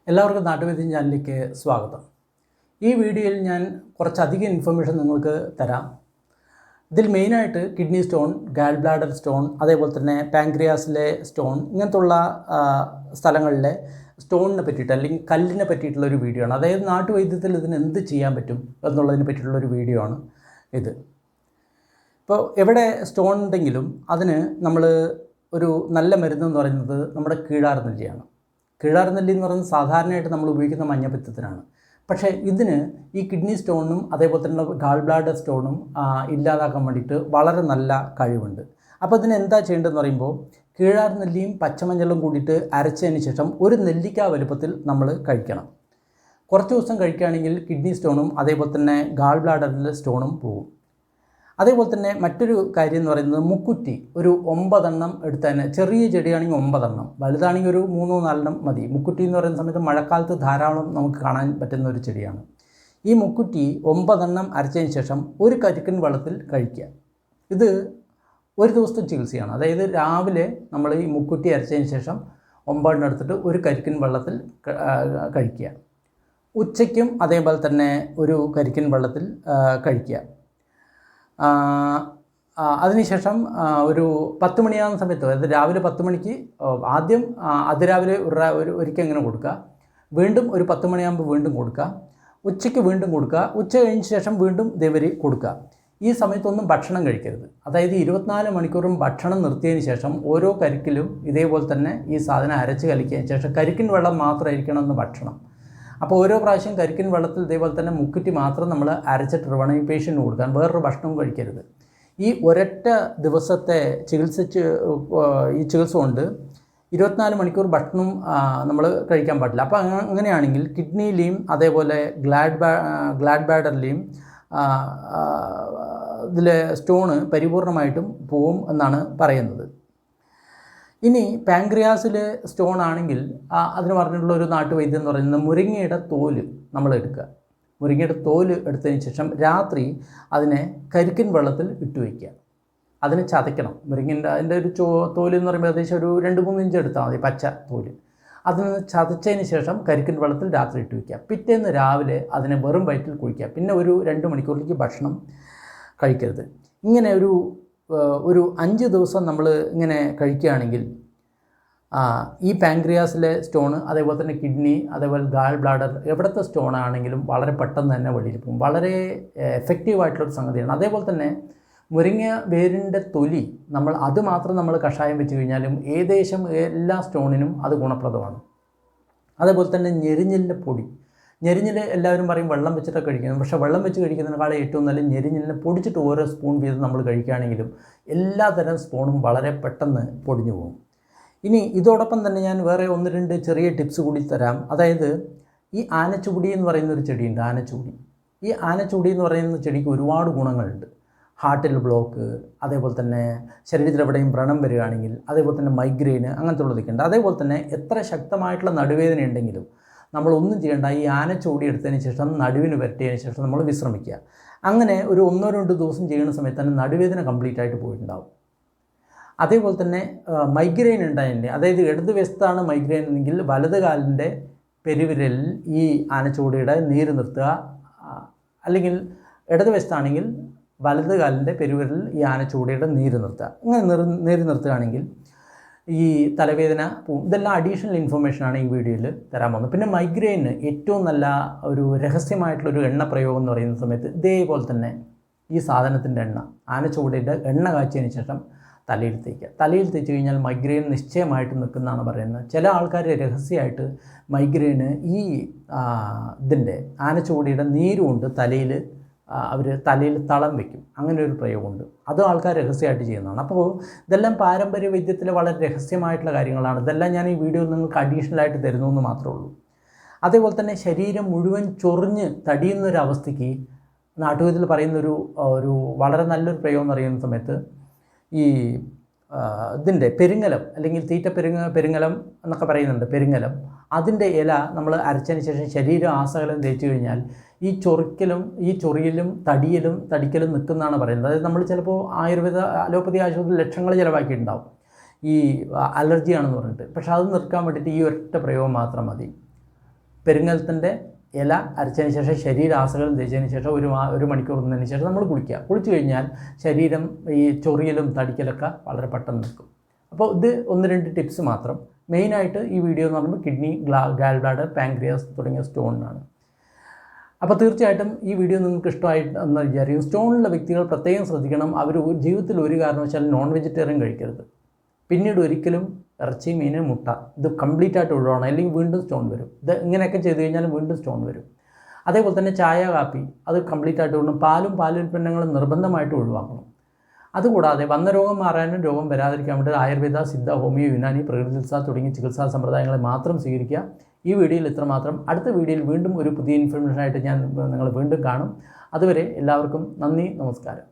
എല്ലാവർക്കും നാട്ടുവൈദ്യം ചാനലിലേക്ക് സ്വാഗതം. ഈ വീഡിയോയിൽ ഞാൻ കുറച്ചധികം ഇൻഫർമേഷൻ നിങ്ങൾക്ക് തരാം. ഇതിൽ മെയിനായിട്ട് kidney stone, gall bladder stone, അതേപോലെ തന്നെ പാൻക്രിയാസിലെ സ്റ്റോൺ, ഇങ്ങനത്തുള്ള സ്ഥലങ്ങളിലെ സ്റ്റോണിനെ പറ്റിയിട്ട് അല്ലെങ്കിൽ കല്ലിനെ പറ്റിയിട്ടുള്ളൊരു വീഡിയോ ആണ്. അതായത് നാട്ടുവൈദ്യത്തിൽ ഇതിന് എന്ത് ചെയ്യാൻ പറ്റും എന്നുള്ളതിനെ പറ്റിയിട്ടുള്ളൊരു വീഡിയോ ആണ് ഇത്. ഇപ്പോൾ എവിടെ സ്റ്റോൺ ഉണ്ടെങ്കിലും അതിന് നമ്മൾ ഒരു നല്ല മരുന്നെന്ന് പറയുന്നത് നമ്മുടെ കീഴാർനെല്ലിയാണ്. കീഴാർനെല്ലി എന്ന് പറയുന്നത് സാധാരണയായിട്ട് നമ്മൾ ഉപയോഗിക്കുന്ന മഞ്ഞപ്പിത്തത്തിനാണ്. പക്ഷേ ഇതിന് ഈ കിഡ്നി സ്റ്റോണും അതേപോലെ തന്നെ ഗാൾ ബ്ലാഡർ സ്റ്റോണും ഇല്ലാതാക്കാൻ വേണ്ടിയിട്ട് വളരെ നല്ല കഴിവുണ്ട്. അപ്പോൾ ഇതിന് എന്താ ചെയ്യേണ്ടതെന്ന് പറയുമ്പോൾ കീഴാർനെല്ലിയും പച്ചമഞ്ഞളും കൂടിയിട്ട് അരച്ചതിന് ശേഷം ഒരു നെല്ലിക്ക വലുപ്പത്തിൽ നമ്മൾ കഴിക്കണം. കുറച്ച് ദിവസം കഴിക്കുകയാണെങ്കിൽ കിഡ്നി സ്റ്റോണും അതേപോലെ തന്നെ ഗാൾ ബ്ലാഡറിലെ സ്റ്റോണും പോകും. അതേപോലെ തന്നെ മറ്റൊരു കാര്യം എന്ന് പറയുന്നത് മുക്കുറ്റി ഒരു 9 എണ്ണം എടുത്തതിന്, ചെറിയ ചെടിയാണെങ്കിൽ 9 എണ്ണം, വലുതാണെങ്കിൽ ഒരു 3-4 എണ്ണം മതി. മുക്കുറ്റി എന്ന് പറയുന്ന സമയത്ത് മഴക്കാലത്ത് ധാരാളം നമുക്ക് കാണാൻ പറ്റുന്ന ഒരു ചെടിയാണ്. ഈ മുക്കുറ്റി 9 എണ്ണം അരച്ചതിന് ശേഷം ഒരു കരിക്കൻ വെള്ളത്തിൽ കഴിക്കുക. ഇത് ഒരു ദിവസത്തെ ചികിത്സയാണ്. അതായത് രാവിലെ നമ്മൾ ഈ മുക്കുറ്റി അരച്ചതിന് ശേഷം 9 എണ്ണം എടുത്തിട്ട് ഒരു കരിക്കൻ വെള്ളത്തിൽ കഴിക്കുക. ഉച്ചയ്ക്കും അതേപോലെ തന്നെ ഒരു കരിക്കൻ വെള്ളത്തിൽ കഴിക്കുക. അതിനുശേഷം ഒരു 10 മണിയാകുന്ന സമയത്ത്, അതായത് രാവിലെ 10 മണിക്ക് ആദ്യം അതിരാവിലെ ഒരിക്കൽ ഇങ്ങനെ കൊടുക്കുക, വീണ്ടും ഒരു 10 മണിയാകുമ്പോൾ വീണ്ടും കൊടുക്കുക, ഉച്ചയ്ക്ക് വീണ്ടും കൊടുക്കുക, ഉച്ച കഴിഞ്ഞ ശേഷം വീണ്ടും ഇതേവരെ കൊടുക്കുക. ഈ സമയത്തൊന്നും ഭക്ഷണം കഴിക്കരുത്. അതായത് 24 മണിക്കൂറും ഭക്ഷണം നിർത്തിയതിന് ശേഷം ഓരോ കരിക്കിലും ഇതേപോലെ തന്നെ ഈ സാധനം അരച്ച് കലക്കിയതിന് ശേഷം കരിക്കിൻ വെള്ളം മാത്രമായിരിക്കണം എന്ന് ഭക്ഷണം. അപ്പോൾ ഓരോ പ്രാവശ്യം കരിക്കിൻ വെള്ളത്തിൽ ഇതേപോലെ തന്നെ മുക്കുറ്റി മാത്രം നമ്മൾ അരച്ചിട്ട് വേണം ഈ പേഷ്യൻറ്റിന് കൊടുക്കാൻ. വേറൊരു ഭക്ഷണവും കഴിക്കരുത്. ഈ ഒരൊറ്റ ദിവസത്തെ ഈ ചികിത്സ കൊണ്ട് 24 മണിക്കൂർ ഭക്ഷണം നമ്മൾ കഴിക്കാൻ പാടില്ല. അപ്പോൾ അങ്ങനെയാണെങ്കിൽ കിഡ്നിയിലെയും അതേപോലെ ഗ്ലാഡ് ബാഡറിലെയും ഇതിലെ സ്റ്റോണ് പരിപൂർണമായിട്ടും പോവും എന്നാണ് പറയുന്നത്. ഇനി പാൻക്രിയാസിൽ സ്റ്റോൺ ആണെങ്കിൽ അതിന് പറഞ്ഞിട്ടുള്ള ഒരു നാട്ടുവൈദ്യം എന്ന് പറയുന്നത് മുരിങ്ങയുടെ തോല് നമ്മൾ എടുക്കുക. മുരിങ്ങയുടെ തോല് എടുത്തതിന് ശേഷം രാത്രി അതിനെ കരിക്കിൻ വെള്ളത്തിൽ ഇട്ട് വയ്ക്കുക. അതിനെ ചതയ്ക്കണം. അതിൻ്റെ ഒരു തോല് എന്ന് പറയുമ്പോൾ ഏകദേശം ഒരു 2-3 ഇഞ്ച് എടുത്താൽ മതി, പച്ച തോല്. അതിന് ചതച്ചതിന് ശേഷം കരിക്കിൻ വെള്ളത്തിൽ രാത്രി ഇട്ട് വയ്ക്കുക. പിറ്റേന്ന് രാവിലെ അതിനെ വെറും വയറ്റിൽ കുഴിക്കുക. പിന്നെ ഒരു 2 മണിക്കൂറിലേക്ക് ഭക്ഷണം കഴിക്കരുത്. ഇങ്ങനെ ഒരു 5 ദിവസം നമ്മൾ ഇങ്ങനെ കഴിക്കുകയാണെങ്കിൽ ഈ പാൻക്രിയാസിലെ സ്റ്റോണ്, അതേപോലെ തന്നെ കിഡ്നി, അതേപോലെ ഗാൾ ബ്ലാഡർ, എവിടുത്തെ സ്റ്റോണാണെങ്കിലും വളരെ പെട്ടെന്ന് തന്നെ വെളിയിൽ പോകും. വളരെ എഫക്റ്റീവായിട്ടുള്ളൊരു സംഗതിയാണ്. അതേപോലെ തന്നെ മുരിങ്ങ വേരിൻ്റെ തൊലി അത് മാത്രം നമ്മൾ കഷായം വെച്ച് കഴിഞ്ഞാലും ഏകദേശം എല്ലാ സ്റ്റോണിനും അത് ഗുണപ്രദമാണ്. അതേപോലെ തന്നെ ഞെരിഞ്ഞിലിൻ്റെ പൊടി, ഞെരിഞ്ഞിൽ എല്ലാവരും പറയും വെള്ളം വെച്ചിട്ടൊക്കെ കഴിക്കുന്നത്. പക്ഷേ വെള്ളം വെച്ച് കഴിക്കുന്നതിനേക്കാളും ഏറ്റവും നല്ല ഞെരിഞ്ഞിലിനെ പൊടിച്ചിട്ട് ഓരോ സ്പൂൺ വീതം നമ്മൾ കഴിക്കുകയാണെങ്കിലും എല്ലാതരം സ്പൂണും വളരെ പെട്ടെന്ന് പൊടിഞ്ഞു പോകും. ഇനി ഇതോടൊപ്പം തന്നെ ഞാൻ വേറെ 1-2 ചെറിയ ടിപ്സ് കൂടി തരാം. അതായത് ഈ ആനച്ചുടി എന്ന് പറയുന്ന ഒരു ചെടിയുണ്ട്, ആനച്ചുടി. ഈ ആനച്ചുടി എന്ന് പറയുന്ന ചെടിക്ക് ഒരുപാട് ഗുണങ്ങളുണ്ട്. ഹാർട്ടിൽ ബ്ലോക്ക്, അതേപോലെ തന്നെ ശരീരത്തിലെവിടെയും വ്രണം വരികയാണെങ്കിൽ, അതേപോലെ തന്നെ മൈഗ്രെയിൻ, അങ്ങനത്തെ ഉള്ളതൊക്കെ ഉണ്ട്. അതേപോലെ തന്നെ എത്ര ശക്തമായിട്ടുള്ള നടുവേദന ഉണ്ടെങ്കിലും നമ്മളൊന്നും ചെയ്യേണ്ട, ഈ ആനച്ചൂടി എടുത്തതിന് ശേഷം നടുവിന് പരട്ടിയതിന് ശേഷം നമ്മൾ വിശ്രമിക്കുക. അങ്ങനെ ഒരു 1-2 ദിവസം ചെയ്യുന്ന സമയത്ത് തന്നെ നടുവേദന കംപ്ലീറ്റ് ആയിട്ട് പോയിട്ടുണ്ടാവും. അതേപോലെ തന്നെ മൈഗ്രെയിൻ ഉണ്ടായതിൻ്റെ, അതായത് ഇടതുവശത്താണ് മൈഗ്രെയിൻ എങ്കിൽ വലത് കാലിൻ്റെ പെരുവിരലിൽ ഈ ആനച്ചൂടിയുടെ നീര് നിർത്തുക. അല്ലെങ്കിൽ ഇടതുവശത്താണെങ്കിൽ വലത് കാലിൻ്റെ പെരുവിരലിൽ ഈ ആനച്ചൂടിയുടെ നീര് നിർത്തുക. ഇങ്ങനെ നീര് നിർത്തുകയാണെങ്കിൽ ഈ തലവേദന പോവും. ഇതെല്ലാം അഡീഷണൽ ഇൻഫർമേഷനാണ് ഈ വീഡിയോയിൽ തരാൻ പോകുന്നത്. പിന്നെ മൈഗ്രെയിന് ഏറ്റവും നല്ല ഒരു രഹസ്യമായിട്ടുള്ളൊരു എണ്ണ പ്രയോഗം എന്ന് പറയുന്ന സമയത്ത് ഇതേപോലെ തന്നെ ഈ സാധനത്തിൻ്റെ എണ്ണ, ആനച്ചൂടിയുടെ എണ്ണ കാച്ചിയതിന് ശേഷം തലയിൽ തേക്കുക. തലയിൽ തേച്ച് കഴിഞ്ഞാൽ മൈഗ്രെയിൻ നിശ്ചയമായിട്ട് നിൽക്കുന്നതാണ് പറയുന്നത്. ചില ആൾക്കാർ രഹസ്യമായിട്ട് മൈഗ്രെയിന് ഈ ഇതിൻ്റെ ആനച്ചൂടിയുടെ നീരുകൊണ്ട് അവർ തലയിൽ തളം വയ്ക്കും. അങ്ങനെ ഒരു പ്രയോഗമുണ്ട്. അതും ആൾക്കാർ രഹസ്യമായിട്ട് ചെയ്യുന്നതാണ്. അപ്പോൾ ഇതെല്ലാം പാരമ്പര്യ വൈദ്യത്തിലെ വളരെ രഹസ്യമായിട്ടുള്ള കാര്യങ്ങളാണ്. ഇതെല്ലാം ഞാൻ ഈ വീഡിയോ നിങ്ങൾക്ക് അഡീഷണലായിട്ട് തരുന്നു എന്ന് മാത്രമേ ഉള്ളൂ. അതേപോലെ തന്നെ ശരീരം മുഴുവൻ ചൊറിഞ്ഞ് തടിയുന്നൊരവസ്ഥയ്ക്ക് നാട്ടുവൈദ്യത്തിൽ പറയുന്നൊരു വളരെ നല്ലൊരു പ്രയോഗം എന്ന് പറയുന്ന സമയത്ത് ഈ ഇതിൻ്റെ പെരുങ്ങലം, അല്ലെങ്കിൽ പെരുങ്ങലം എന്നൊക്കെ പറയുന്നുണ്ട്, പെരുങ്ങലം, അതിൻ്റെ ഇല നമ്മൾ അരച്ചതിന് ശേഷം ശരീരം ആസകലം തേച്ച് കഴിഞ്ഞാൽ ഈ ചൊറിയലും തടിക്കലും നിൽക്കുന്നതാണ് പറയുന്നത്. അതായത് നമ്മൾ ചിലപ്പോൾ അലോപ്പതി ആശുപത്രിയിൽ ലക്ഷങ്ങൾ ചിലവാക്കിയിട്ടുണ്ടാവും ഈ അലർജിയാണെന്ന് പറഞ്ഞിട്ട്. പക്ഷേ അത് നിർക്കാൻ വേണ്ടിയിട്ട് ഈ ഒറ്റ പ്രയോഗം മാത്രം മതി. പെരുങ്ങലത്തിൻ്റെ ഇല അരച്ചതിന് ശേഷം ശരീരാസകലം തേച്ചതിന് ശേഷം ഒരു മണിക്കൂർ നിന്നതിന് ശേഷം നമ്മൾ കുളിക്കുക. കുളിച്ച് കഴിഞ്ഞാൽ ശരീരം ഈ ചൊറിയലും തടിക്കലൊക്കെ വളരെ പെട്ടെന്ന് നിൽക്കും. അപ്പോൾ ഇത് 1-2 ടിപ്സ് മാത്രം. മെയിനായിട്ട് ഈ വീഡിയോ എന്ന് പറയുമ്പോൾ കിഡ്നി, ഗാൽ ബ്ലാഡർ, പാൻക്രിയാസ് തുടങ്ങിയ സ്റ്റോണിനാണ്. അപ്പോൾ തീർച്ചയായിട്ടും ഈ വീഡിയോ നിങ്ങൾക്ക് ഇഷ്ടമായിട്ടെന്ന് വിചാരിക്കും. സ്റ്റോണുള്ള വ്യക്തികൾ പ്രത്യേകം ശ്രദ്ധിക്കണം. അവർ ജീവിതത്തിൽ ഒരു കാരണവശാലും നോൺ വെജിറ്റേറിയൻ കഴിക്കരുത്. പിന്നീട് ഒരിക്കലും ഇറച്ചി, മീൻ, മുട്ട ഇത് കംപ്ലീറ്റ് ആയിട്ട് ഒഴിവാക്കണം. അല്ലെങ്കിൽ വീണ്ടും സ്റ്റോൺ വരും. ഇത് ഇങ്ങനെയൊക്കെ ചെയ്ത് കഴിഞ്ഞാൽ വീണ്ടും സ്റ്റോൺ വരും. അതേപോലെ തന്നെ ചായ, കാപ്പി അത് കംപ്ലീറ്റ് ആയിട്ട് ഒഴിവാക്കണം. പാലും പാലുൽപ്പന്നങ്ങളും നിർബന്ധമായിട്ട് ഒഴിവാക്കണം. അതുകൂടാതെ വന്ന രോഗം മാറാനും രോഗം വരാതിരിക്കാൻ വേണ്ടി ആയുർവേദ, സിദ്ധ, ഹോമിയോ, യുനാനി, പ്രകൃതി ചികിത്സ തുടങ്ങിയ ചികിത്സാ സമ്പ്രദായങ്ങളെ മാത്രം സ്വീകരിക്കുക. ഈ വീഡിയോയിൽ ഇത്രമാത്രം. അടുത്ത വീഡിയോയിൽ വീണ്ടും ഒരു പുതിയ ഇൻഫർമേഷനായിട്ട് ഞാൻ നിങ്ങൾ വീണ്ടും കാണും. അതുവരെ എല്ലാവർക്കും നന്ദി, നമസ്കാരം.